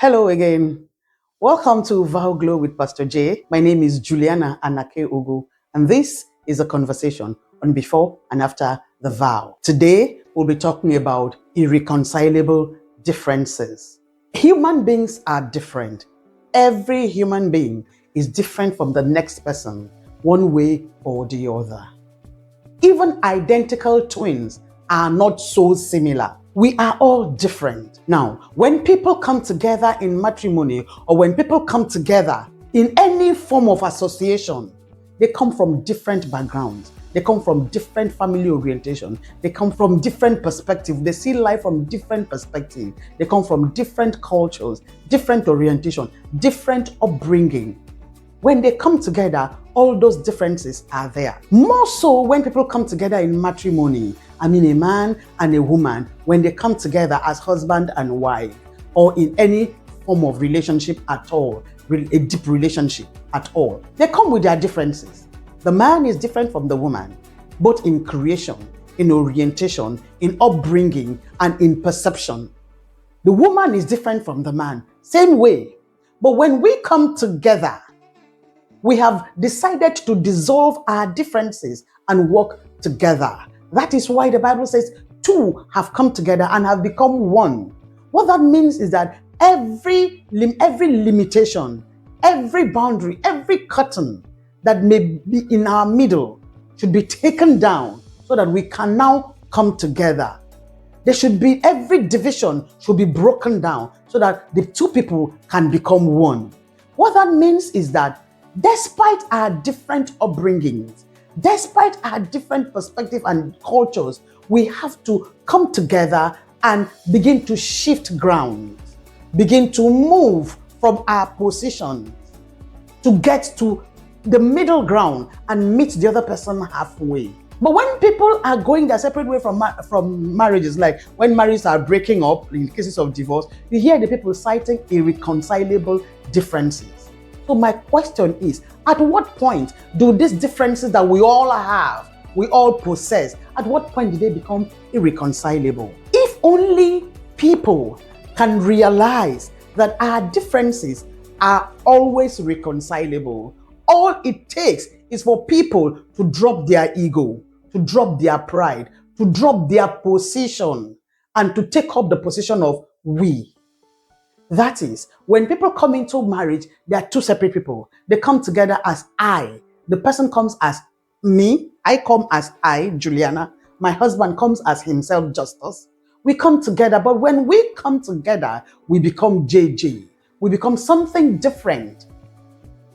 Hello again. Welcome to Vow Glow with Pastor J. My name is Juliana Anake Ugu, and this is a conversation on before and after the vow. Today, we'll be talking about irreconcilable differences. Human beings are different. Every human being is different from the next person, one way or the other. Even identical twins are not so similar. We are all different. Now, when people come together in matrimony or when people come together in any form of association, they come from different backgrounds. They come from different family orientation. They come from different perspectives. They see life from different perspectives. They come from different cultures, different orientation, different upbringing. When they come together, all those differences are there. More so when people come together in matrimony. I mean, a man and a woman, when they come together as husband and wife, or in any form of relationship at all, a deep relationship at all, they come with their differences. The man is different from the woman, both in creation, in orientation, in upbringing, and in perception. The woman is different from the man, same way. But when we come together, we have decided to dissolve our differences and work together. That is why the Bible says two have come together and have become one. What that means is that every limitation, every boundary, every curtain that may be in our middle should be taken down so that we can now come together. Every division should be broken down so that the two people can become one. What that means is that despite our different upbringings, despite our different perspectives and cultures, we have to come together and begin to shift ground, begin to move from our positions to get to the middle ground and meet the other person halfway. But when people are going their separate way from marriages, like when marriages are breaking up, in cases of divorce, you hear the people citing irreconcilable differences. So my question is, at what point do these differences that we all have, we all possess, at what point do they become irreconcilable? If only people can realize that our differences are always reconcilable, all it takes is for people to drop their ego, to drop their pride, to drop their position, and to take up the position of we. That is, when people come into marriage, they are two separate people. They come together as I. The person comes as me. I come as I, Juliana. My husband comes as himself, Justice. We come together, but when we come together, we become JJ. We become something different.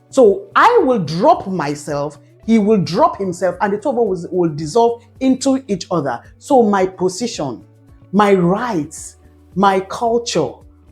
So I will drop myself, he will drop himself, and the two of us will dissolve into each other. So my position, my rights, my culture,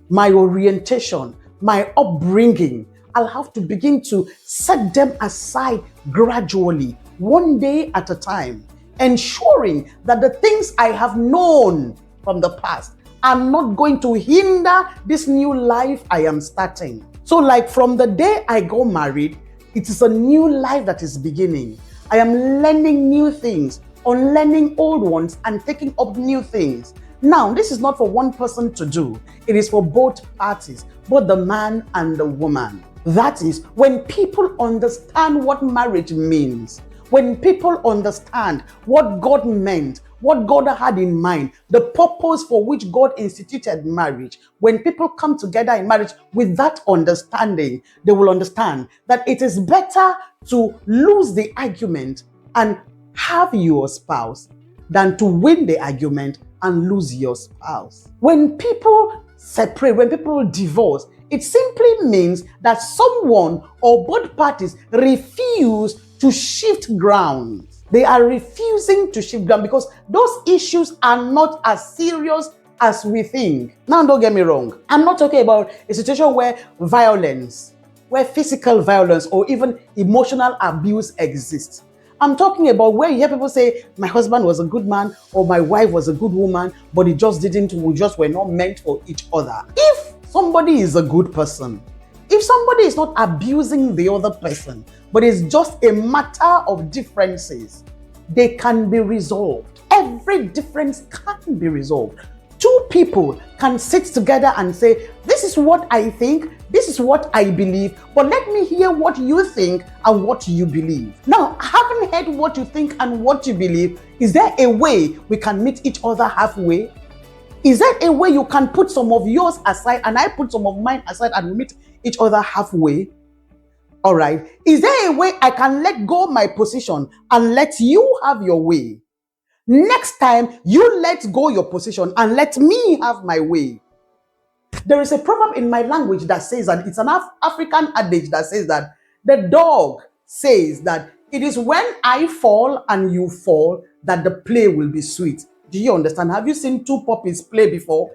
my orientation, my upbringing, I'll have to begin to set them aside gradually, one day at a time, ensuring that the things I have known from the past are not going to hinder this new life I am starting. So like from the day I got married, it is a new life that is beginning. I am learning new things, unlearning old ones, and taking up new things. Now, this is not for one person to do. It is for both parties, both the man and the woman. That is, when people understand what marriage means, when people understand what God meant, what God had in mind, the purpose for which God instituted marriage, when people come together in marriage with that understanding, they will understand that it is better to lose the argument and have your spouse than to win the argument and lose your spouse. When people separate, when people divorce, it simply means that someone or both parties refuse to shift ground. They are refusing to shift ground because those issues are not as serious as we think. Now, don't get me wrong. I'm not talking about a situation where violence, where physical violence or even emotional abuse exists. I'm talking about where you hear people say, my husband was a good man or my wife was a good woman, but we just were not meant for each other. If somebody is a good person, if somebody is not abusing the other person, but it's just a matter of differences, they can be resolved. Every difference can be resolved. two people can sit together and say, this is what I think, this is what I believe, but let me hear what you think and what you believe. Now, having heard what you think and what you believe, is there a way we can meet each other halfway? Is there a way you can put some of yours aside and I put some of mine aside and meet each other halfway? All right. Is there a way I can let go my position and let you have your way? Next time, you let go your position and let me have my way. There is a proverb in my language that says that it's an African adage that says that the dog says that it is when I fall and you fall that the play will be sweet. Do you understand? Have you seen two puppies play before?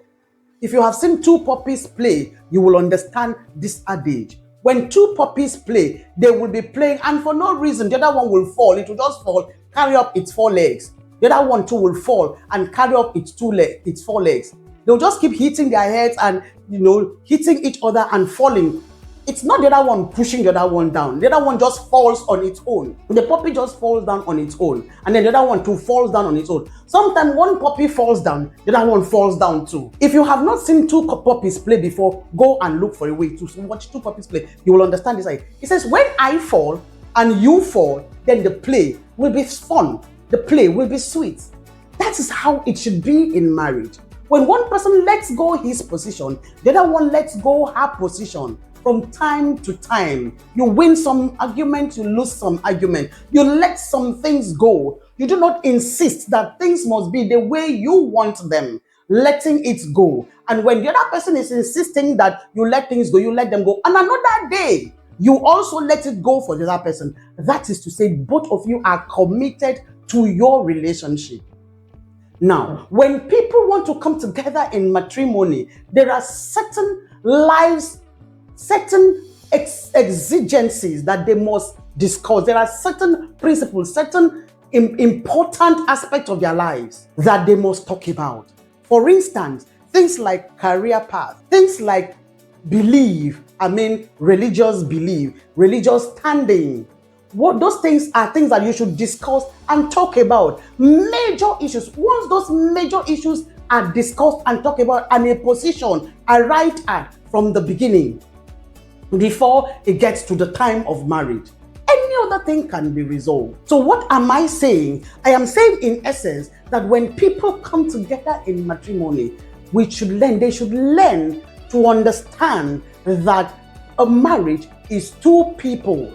If you have seen two puppies play, you will understand this adage. When two puppies play, they will be playing, and for no reason, the other one will fall. It will just fall, carry up its four legs. The other one too will fall and carry up its four legs. They'll just keep hitting their heads and, hitting each other and falling. It's not the other one pushing the other one down. The other one just falls on its own. The puppy just falls down on its own. And then the other one too falls down on its own. Sometimes one puppy falls down, the other one falls down too. If you have not seen two puppies play before, go and look for a way to watch two puppies play. You will understand this. It says, when I fall and you fall, then the play will be fun. The play will be sweet. That is how it should be in marriage. When one person lets go his position, the other one lets go her position. From time to time, you win some argument, you lose some argument. You let some things go. You do not insist that things must be the way you want them. Letting it go. And when the other person is insisting that you let things go, you let them go. And another day, you also let it go for the other person. That is to say, both of you are committed to your relationship. Now, when people want to come together in matrimony, there are certain lives, certain exigencies that they must discuss. There are certain principles, certain important aspects of their lives that they must talk about. For instance, things like career path, things like religious belief, religious standing. What those things are things that you should discuss and talk about. Major issues. Once those major issues are discussed and talked about and a position arrived at from the beginning, before it gets to the time of marriage, any other thing can be resolved. So what am I saying? I am saying in essence that when people come together in matrimony, they should learn to understand that a marriage is two people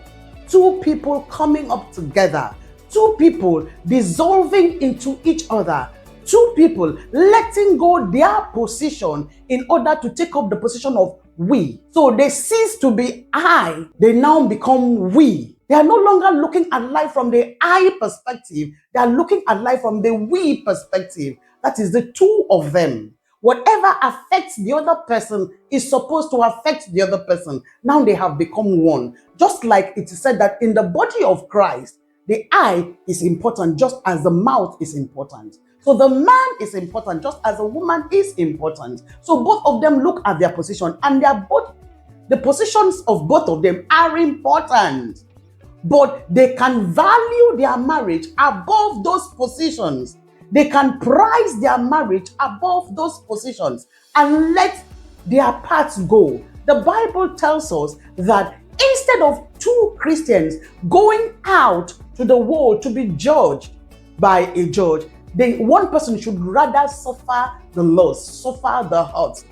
coming up together, two people dissolving into each other, two people letting go their position in order to take up the position of we. So they cease to be I, they now become we. They are no longer looking at life from the I perspective, they are looking at life from the we perspective. That is the two of them. Whatever affects the other person is supposed to affect the other person. Now they have become one. Just like it is said that in the body of Christ, the eye is important just as the mouth is important. So the man is important just as the woman is important. So both of them look at their position, and the positions of both of them are important. But they can value their marriage above those positions. They can prize their marriage above those positions and let their paths go. The Bible tells us that instead of two Christians going out to the world to be judged by a judge, one person should rather suffer the loss, suffer the hurt.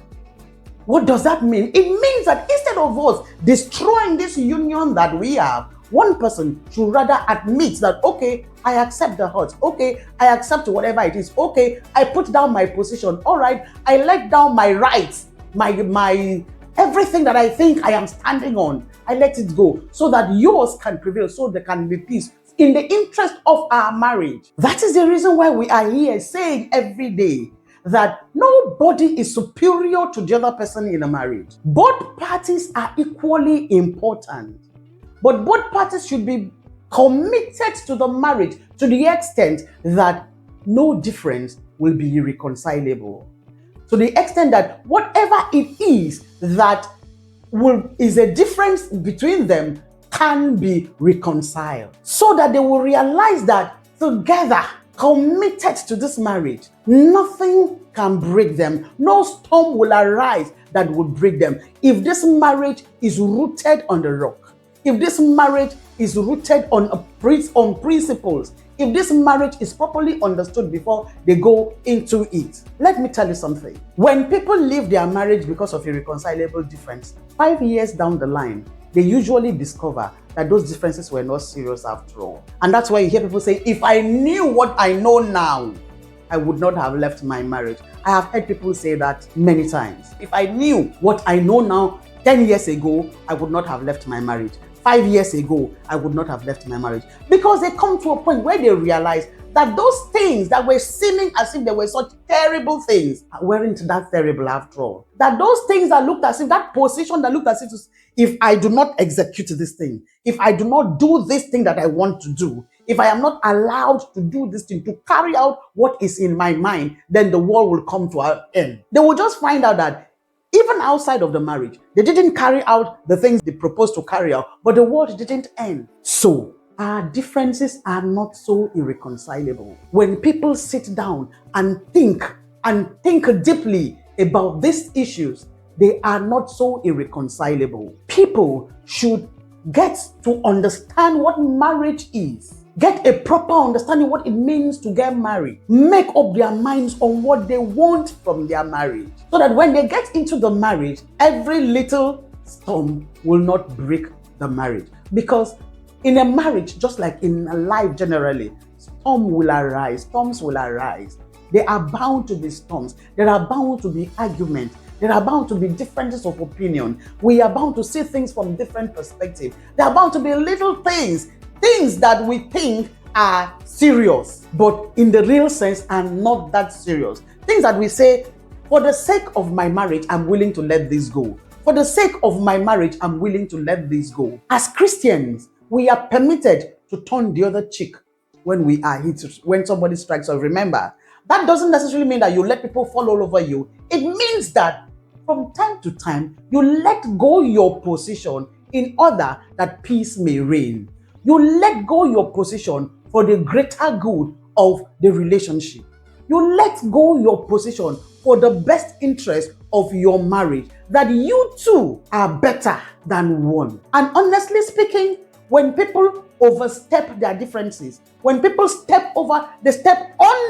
What does that mean? It means that instead of us destroying this union that we have, one person should rather admit that, okay, I accept the hurt. Okay, I accept whatever it is. Okay, I put down my position. All right, I let down my rights, my everything that I think I am standing on. I let it go so that yours can prevail, so there can be peace in the interest of our marriage. That is the reason why we are here saying every day that nobody is superior to the other person in a marriage. Both parties are equally important. But both parties should be committed to the marriage to the extent that no difference will be irreconcilable. To the extent that whatever it is that is a difference between them can be reconciled. So that they will realize that together, committed to this marriage, nothing can break them. No storm will arise that will break them. If this marriage is rooted on the rock, if this marriage is rooted on principles, if this marriage is properly understood before they go into it. Let me tell you something. When people leave their marriage because of irreconcilable difference, 5 years down the line, they usually discover that those differences were not serious after all. And that's why you hear people say, if I knew what I know now, I would not have left my marriage. I have heard people say that many times. If I knew what I know now 10 years ago, I would not have left my marriage. 5 years ago, I would not have left my marriage. Because they come to a point where they realize that those things that were seeming as if they were such terrible things weren't that terrible after all. That those things that looked as if, that position that looked as if I do not execute this thing, if I do not do this thing that I want to do, if I am not allowed to do this thing, to carry out what is in my mind, then the world will come to an end. They will just find out that even outside of the marriage, they didn't carry out the things they proposed to carry out, but the world didn't end. So, our differences are not so irreconcilable. When people sit down and think deeply about these issues, they are not so irreconcilable. People should get to understand what marriage is. Get a proper understanding what it means to get married. Make up their minds on what they want from their marriage. So that when they get into the marriage, every little storm will not break the marriage. Because in a marriage, just like in a life generally, storms will arise. There are bound to be storms. There are bound to be arguments. There are bound to be differences of opinion. We are bound to see things from different perspectives. There are bound to be little things that we think are serious, but in the real sense are not that serious. Things that we say, for the sake of my marriage, I'm willing to let this go. For the sake of my marriage, I'm willing to let this go. As Christians, we are permitted to turn the other cheek when we are hit, when somebody strikes us. Remember, that doesn't necessarily mean that you let people fall all over you. It means that from time to time, you let go your position in order that peace may reign. You let go your position for the greater good of the relationship. You let go your position for the best interest of your marriage, that you two are better than one. And honestly speaking, when people overstep their differences, when people step on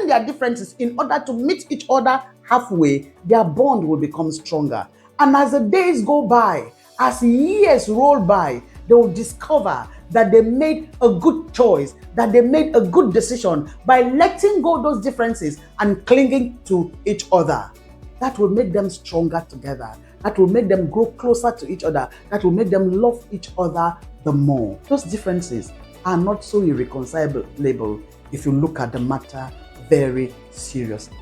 their differences in order to meet each other halfway, their bond will become stronger. And as the days go by, as years roll by, they will discover that they made a good choice, that they made a good decision by letting go those differences and clinging to each other. That will make them stronger together. That will make them grow closer to each other. That will make them love each other the more. Those differences are not so irreconcilable if you look at the matter very seriously.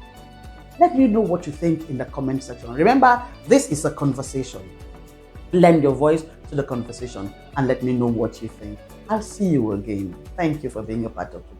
Let me know what you think in the comment section. Remember, this is a conversation. Lend your voice to the conversation and let me know what you think. I'll see you again. Thank you for being a part of it.